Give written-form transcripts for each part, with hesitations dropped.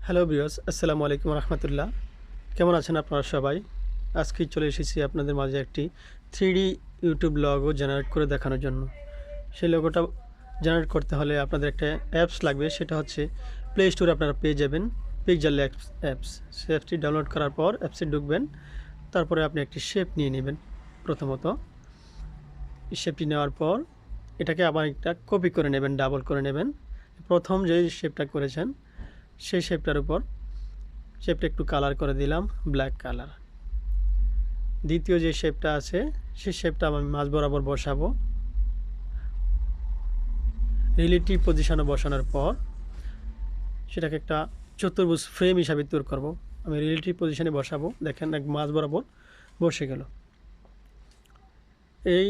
Hello viewers, আসসালামু আলাইকুম রহমতুল্লাহ। কেমন আছেন আপনারা সবাই? আজকে চলে এসেছি আপনাদের মাঝে একটি 3D ইউটিউব লোগো জেনারেট করে দেখানোর জন্য। সেই লোগোটা জেনারেট করতে হলে আপনাদের একটা অ্যাপস লাগবে, সেটা হচ্ছে প্লে স্টোরে আপনারা পেয়ে যাবেন পিক্সেল অ্যাপস। সেই অ্যাপসটি ডাউনলোড করার পর অ্যাপসে ঢুকবেন, তারপরে আপনি একটি শেপ নিয়ে নেবেন। প্রথমত শেপটি নেওয়ার পর এটাকে আবার একটা কপি করে নেবেন, ডাবল করে নেবেন। প্রথম যে শেপটা করেছেন সেই শেপটার উপর শেপটা একটু কালার করে দিলাম, ব্ল্যাক কালার। দ্বিতীয় যে শেপটা আছে সেই শেপটা আমি মাঝ বরাবর বসাবো। রিলেটিভ পজিশনে বসানোর পর সেটাকে একটা চতুর্ভুজ ফ্রেম হিসাবে তৈরি করব। আমি রিলেটিভ পজিশনে বসাবো, দেখেন এক মাঝ বরাবর বসে গেল। এই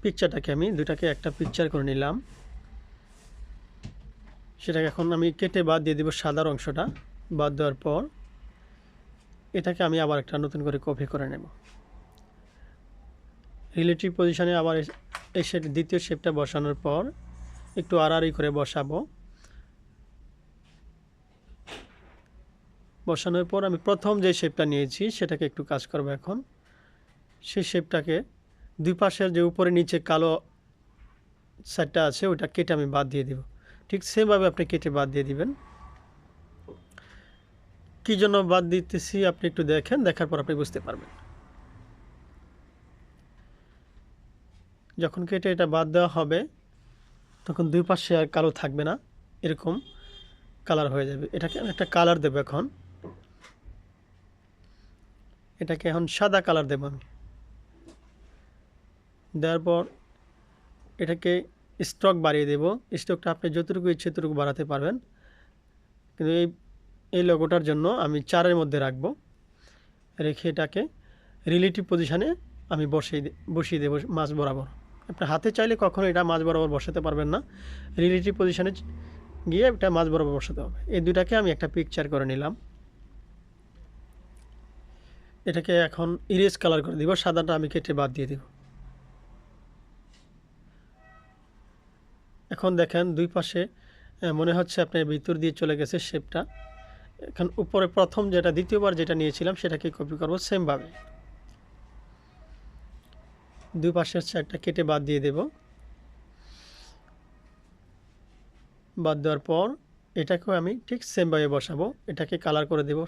পিকচারটাকে আমি দুটাকে একটা পিকচার করে নিলাম। সেটাকে এখন আমি কেটে বাদ দিয়ে দেবো, সাদার অংশটা বাদ দেওয়ার পর এটাকে আমি আবার একটা নতুন করে কপি করে নেব। রিলেটিভ পজিশনে আবার এই দ্বিতীয় শেপটা বসানোর পর একটু আড়াআড়ি করে বসাবো। বসানোর পর আমি প্রথম যে শেপটা নিয়েছি সেটাকে একটু কাজ করব। এখন সেই শেপটাকে দুই পাশের যে উপরে নিচে কালো সাইডটা আছে ওটা কেটে আমি বাদ দিয়ে দেব। ঠিক সেমভাবে আপনি কেটে বাদ দিয়ে দিবেন। কী জন্য বাদ দিতেছি আপনি একটু দেখেন, দেখার পর আপনি বুঝতে পারবেন। যখন কেটে এটা বাদ দেওয়া হবে তখন দুই পাশে আর কালো থাকবে না, এরকম কালার হয়ে যাবে। এটাকে আমি একটা কালার দেবো। এখন এটাকে এখন সাদা কালার দেবো আমি। দেওয়ার পর এটাকে স্ট্রোক বাড়িয়ে দেব। স্ট্রোকটা আপনি যতটুকু ইচ্ছে ততটুকু বাড়াতে পারবেন, কিন্তু এই লোগোটার জন্য আমি 4-এর মধ্যে রাখবো। রেখে এটাকে রিলেটিভ পজিশানে আমি বসিয়ে দেবো মাঝ বরাবর। আপনার হাতে চাইলে কখনো এটা মাঝ বরাবর বসাতে পারবেন না, রিলেটিভ পজিশানে গিয়ে এটা মাঝ বরাবর বসাতে হবে। এই দুটাকে আমি একটা পিকচার করে নিলাম। এটাকে এখন ইরেজ কালার করে দিব, সাদাটা আমি কেটে বাদ দিয়ে দেব। এখন দেখেন দুই পাশে মনে হচ্ছে আপনার ভিতর দিয়ে চলে গেছে শেপটা। এখন উপরে প্রথম যেটা দ্বিতীয়বার যেটা নিয়েছিলাম সেটাকে কপি করব সেমভাবে। দুই পাশের সাইডটা কেটে বাদ দিয়ে দেব। বাদ দেওয়ার পর এটাকেও আমি ঠিক সেমভাবে বসাবো। এটাকে কালার করে দেব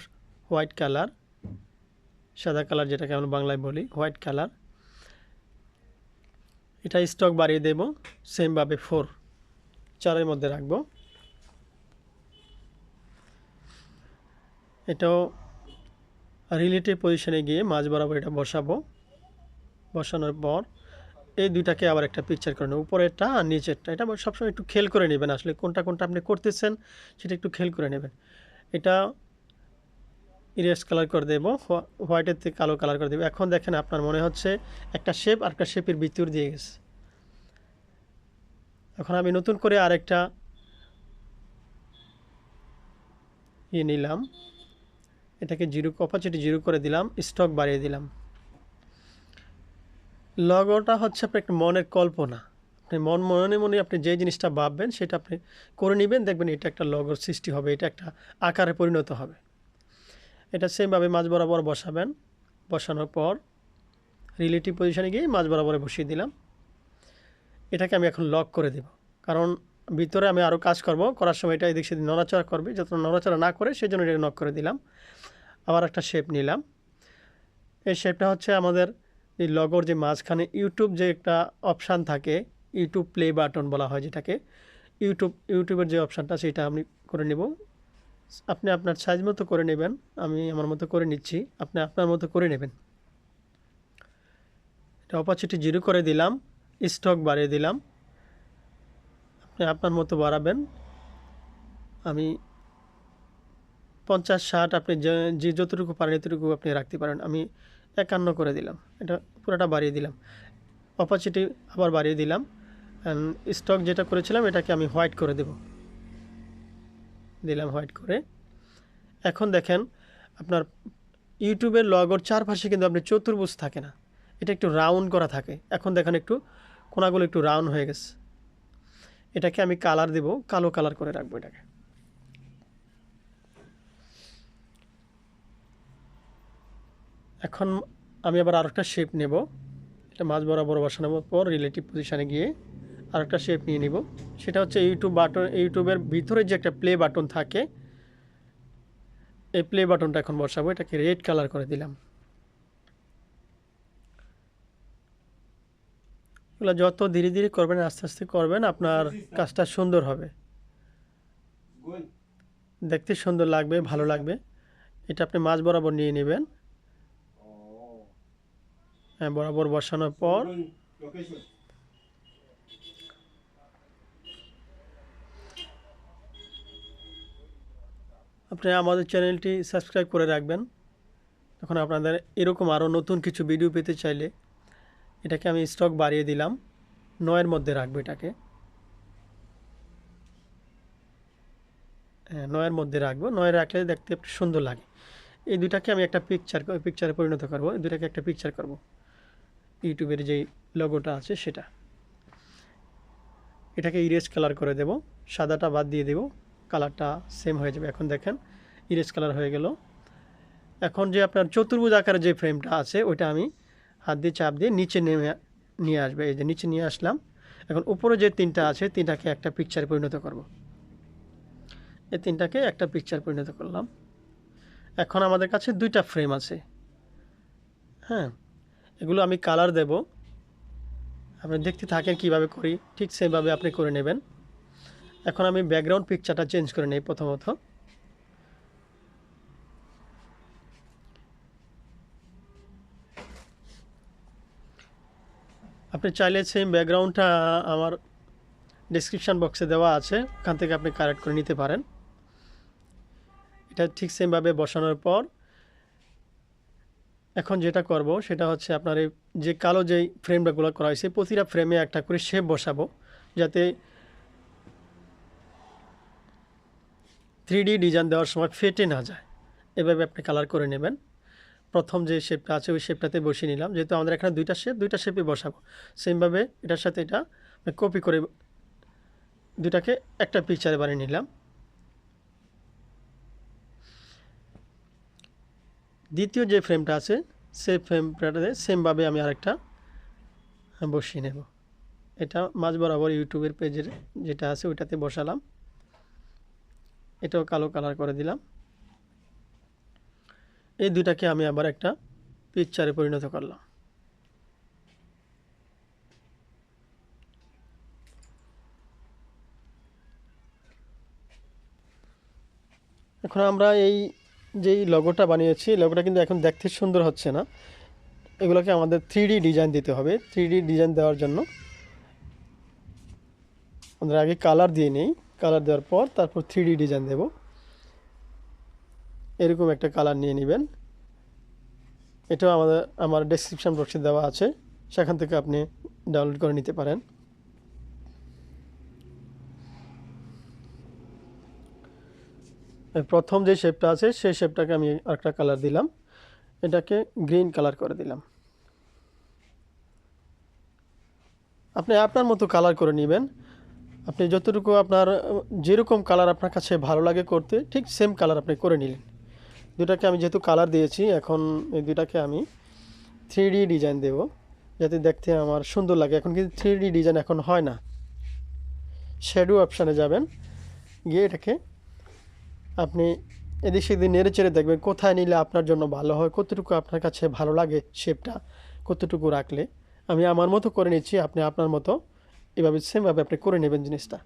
হোয়াইট কালার, সাদা কালার যেটাকে আমরা বাংলায় বলি হোয়াইট কালার। এটা স্টক বাড়িয়ে দেব সেমভাবে 4-এর মধ্যে রাখবো। এটাও রিলেটিভ পজিশনে গিয়ে মাঝ বরাবর এটা বসাবো। বসানোর পর এই দুইটাকে আবার একটা পিকচার করে নেব, উপরেরটা আর নিচেরটা। এটা সবসময় একটু খেয়াল করে নেবেন, আসলে কোনটা কোনটা আপনি করতেছেন সেটা একটু খেয়াল করে নেবেন। এটা ইরেজ কালার করে দেবো, হোয়াইটের থেকে কালো কালার করে দেবো। এখন দেখেন আপনার মনে হচ্ছে একটা শেপ আর একটা শেপের ভিতর দিয়ে গেছে। এখন আমি নতুন করে আরেকটা নিলাম, এটাকে অপারচুনিটি 0 করে দিলাম, স্টক বাড়িয়ে দিলাম। লগোটা হচ্ছে আপনার একটা মনের কল্পনা। আপনি মনে মনে আপনি যে জিনিসটা ভাববেন সেটা আপনি করে নেবেন, দেখবেন এটা একটা লগোর সৃষ্টি হবে, এটা একটা আকারে পরিণত হবে। এটা সেমভাবে মাঝ বরাবর বসাবেন। বসানোর পর রিলেটিভ পজিশনে গিয়ে মাঝ বরাবরে বসিয়ে দিলাম। এটাকে আমি এখন লক করে দেব, কারণ ভিতরে আমি আরও কাজ করব। করার সময় এটা এদিক সেদিক নড়াচড়া করবে, যত নড়াচড়া না করে সেই জন্য এটা লক করে দিলাম। আবার একটা শেপ নিলাম। এই শেপটা হচ্ছে আমাদের এই লগোর যে মাঝখানে ইউটিউব যে একটা অপশান থাকে, ইউটিউব প্লে বাটন বলা হয় যেটাকে, ইউটিউবের যে অপশানটা সেটা আমি করে নেব। আপনি আপনার সাইজ মতো করে নেবেন, আমি আমার মতো করে নিচ্ছি, আপনি আপনার মতো করে নেবেন। এটা অপারচুনিটি 0 করে দিলাম, স্টক বাড়িয়ে দিলাম। আপনি আপনার মতো বাড়াবেন। আমি 50-60 আপনি যে যতটুকু পারেন এতটুকু আপনি রাখতে পারেন। আমি 51 করে দিলাম, এটা পুরোটা বাড়িয়ে দিলাম। অপারচুনিটি আবার বাড়িয়ে দিলাম। স্টক যেটা করেছিলাম এটাকে আমি হোয়াইট করে দিলাম হোয়াইট করে। এখন দেখেন আপনার ইউটিউবের লগোর চারপাশে কিন্তু আপনি চতুর্ভুজ থাকে না, এটা একটু রাউন্ড করা থাকে। এখন দেখেন একটু কোনাগুলো একটু রাউন্ড হয়ে গেছে। এটাকে আমি কালার দেব, কালো কালার করে রাখবো এটাকে। এখন আমি আবার আরেকটা শেপ নেব, এটা মাঝ বরাবর বসানোর পর রিলেটিভ পজিশানে গিয়ে আরেকটা শেপ নিয়ে নিব। সেটা হচ্ছে ইউটিউবের ভিতরে যে একটা প্লে বাটন থাকে, এই প্লে বাটনটা এখন বসাবো। এটাকে রেড কালার করে দিলাম। এগুলো যত ধীরে ধীরে করবেন, আস্তে আস্তে করবেন, আপনার কাজটা সুন্দর হবে, দেখতে সুন্দর লাগবে, ভালো লাগবে। এটা আপনি মাঝ বরাবর নিয়ে নেবেন। হ্যাঁ, বরাবর বসানোর পর আপনি আমাদের চ্যানেলটি সাবস্ক্রাইব করে রাখবেন। তখন আপনাদের এরকম আরও নতুন কিছু ভিডিও পেতে চাইলে এটাকে আমি স্টক বাড়িয়ে দিলাম, 9-এর মধ্যে রাখবো এটাকে। হ্যাঁ, 9-এর মধ্যে রাখবো। 9-এ রাখলে দেখতে একটু সুন্দর লাগে। এই দুটাকে আমি একটা পিকচারে পরিণত করবো। এই দুটাকে একটা পিকচার করব, ইউটিউবের যেই লোগোটা আছে সেটা। এটাকে ইরেজ কালার করে দেব, সাদাটা বাদ দিয়ে দেব, কালারটা সেম হয়ে যাবে। এখন দেখেন ইরেজ কালার হয়ে গেল। এখন যে আপনার চতুর্ভুজ আকারের যে ফ্রেমটা আছে ওইটা আমি হাত দিয়ে চাপ দিয়ে নিচে নিয়ে আসবে। এই যে নিচে নিয়ে আসলাম। এখন উপরে যে তিনটা আছে, তিনটাকে একটা পিকচারে পরিণত করব। এই তিনটাকে একটা পিকচার পরিণত করলাম। এখন আমাদের কাছে দুইটা ফ্রেম আছে। হ্যাঁ, এগুলো আমি কালার দেব। আপনি দেখতে থাকেন কিভাবে করি, ঠিক সেভাবে আপনি করে নেবেন। এখন আমি ব্যাকগ্রাউন্ড পিকচারটা চেঞ্জ করে নেই প্রথমত। আপনি চাইলে সেম ব্যাকগ্রাউন্ডটা আমার ডেসক্রিপশান বক্সে দেওয়া আছে, ওখান থেকে আপনি কালেক্ট করে নিতে পারেন। এটা ঠিক সেমভাবে বসানোর পর এখন যেটা করব সেটা হচ্ছে আপনার এই যে কালো যেই ফ্রেমগুলো করা হয়েছে, প্রতিটা ফ্রেমে একটা করে শেপ বসাবো, যাতে 3D ডিজাইন দেওয়ার সময় ফেটে না যায়। এভাবে আপনি কালার করে নেবেন। প্রথম যে শেপটা আছে ওই শেপটাতে বসিয়ে নিলাম। যেহেতু আমাদের এখানে দুইটা শেপই বসাবো, সেমভাবে এটার সাথে এটা কপি করে দুটাকে একটা পিকচারে বানিয়ে নিলাম। দ্বিতীয় যে ফ্রেমটা আছে সেই ফ্রেমটাতে সেমভাবে আমি আরেকটা বসিয়ে নেব। এটা মাঝ বরাবর ইউটিউবের পেজের যেটা আছে ওইটাতে বসালাম। এটাও কালো কালার করে দিলাম। এই দুটাকে আমি আবার একটা পিকচারে পরিণত করলাম। এখন আমরা এই যেই লগোটা বানিয়েছি, লগোটা কিন্তু এখন দেখতে সুন্দর হচ্ছে না। এগুলোকে আমাদের 3D ডিজাইন দিতে হবে। 3D ডিজাইন দেওয়ার জন্য আমরা আগে কালার দিয়ে নিই। কালার দেওয়ার পর তারপর 3D ডিজাইন দেব। এরকম একটা কালার নিয়ে নেবেন। এটাও আমার ডেসক্রিপশন বক্সে দেওয়া আছে, সেখান থেকে আপনি ডাউনলোড করে নিতে পারেন। প্রথম যে শেপটা আছে সেই শেপটাকে আমি আরেকটা কালার দিলাম, এটাকে গ্রিন কালার করে দিলাম। আপনি আপনার মতো কালার করে নেবেন। আপনি যতটুকু আপনার যেরকম কালার আপনার কাছে ভালো লাগে করতে, ঠিক সেম কালার আপনি করে নিলেন। দুটাকে আমি যেহেতু কালার দিয়েছি, এখন এই দুটাকে আমি 3D ডিজাইন দেব, যাতে দেখতে আমার সুন্দর লাগে। এখন কিন্তু 3D ডিজাইন এখন হয় না। শ্যাডো অপশানে যাবেন, গিয়ে এটাকে আপনি এদিক সেদিক নেড়ে চেড়ে দেখবেন কোথায় নিলে আপনার জন্য ভালো হয়, কতটুকু আপনার কাছে ভালো লাগে শেপটা, কতটুকু রাখলে। আমি আমার মতো করে নিচ্ছি, আপনি আপনার মতো এভাবে সেমভাবে আপনি করে নেবেন জিনিসটা।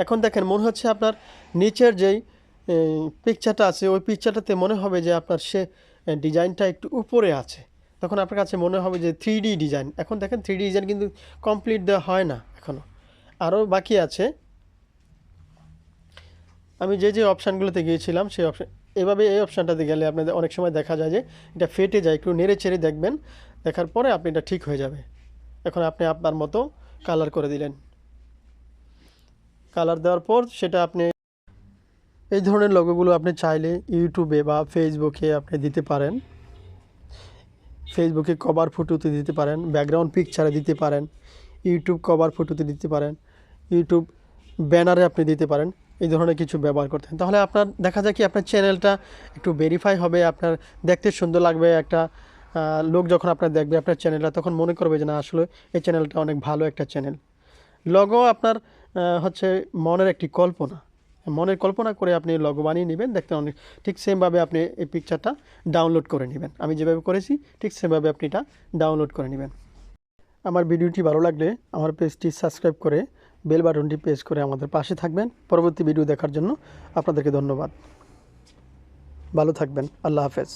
এখন দেখেন মনে হচ্ছে আপনার নিচের যেই পিকচারটা আছে ওই পিকচারটাতে মনে হবে যে আপনার সে ডিজাইনটা একটু উপরে আছে। তখন আপনার কাছে মনে হবে যে 3D ডিজাইন। এখন দেখেন 3D ডিজাইন কিন্তু কমপ্লিট দেওয়া হয় না, এখনও আরও বাকি আছে। আমি যে অপশানগুলোতে গিয়েছিলাম সেই অপশান, এভাবে এই অপশানটাতে গেলে আপনাদের অনেক সময় দেখা যায় যে এটা ফেটে যায়। একটু নেড়ে চেড়ে দেখবেন, দেখার পরে আপনি এটা ঠিক হয়ে যাবে। এখন আপনি আপনার মতো কালার করে দিলেন। কালার দেওয়ার পর সেটা আপনি এই ধরনের লোগোগুলো আপনি চাইলে ইউটিউবে বা ফেসবুকে আপনি দিতে পারেন। ফেসবুকে কভার ফটোতে দিতে পারেন, ব্যাকগ্রাউন্ড পিকচারে দিতে পারেন, ইউটিউব কভার ফটোতে দিতে পারেন, ইউটিউব ব্যানারে আপনি দিতে পারেন। এই ধরনের কিছু ব্যবহার করতেন, তাহলে আপনার দেখা যায় কি আপনার চ্যানেলটা একটু ভেরিফাই হবে, আপনার দেখতে সুন্দর লাগবে। একটা লোক যখন আপনার দেখবে আপনার চ্যানেলটা, তখন মনে করবে যে না আসলে এই চ্যানেলটা অনেক ভালো একটা চ্যানেল। লগো আপনার হচ্ছে মনের একটি কল্পনা, মনের কল্পনা করে আপনি লগো বানিয়ে নেবেন, দেখতে অনেক ঠিক সেমভাবে আপনি এই পিকচারটা ডাউনলোড করে নেবেন। আমি যেভাবে করেছি ঠিক সেমভাবে আপনি এটা ডাউনলোড করে নেবেন। আমার ভিডিওটি ভালো লাগলে আমার পেজটি সাবস্ক্রাইব করে বেল বাটনটি প্রেস করে আমাদের পাশে থাকবেন। পরবর্তী ভিডিও দেখার জন্য আপনাদেরকে ধন্যবাদ। ভালো থাকবেন। আল্লাহ হাফেজ।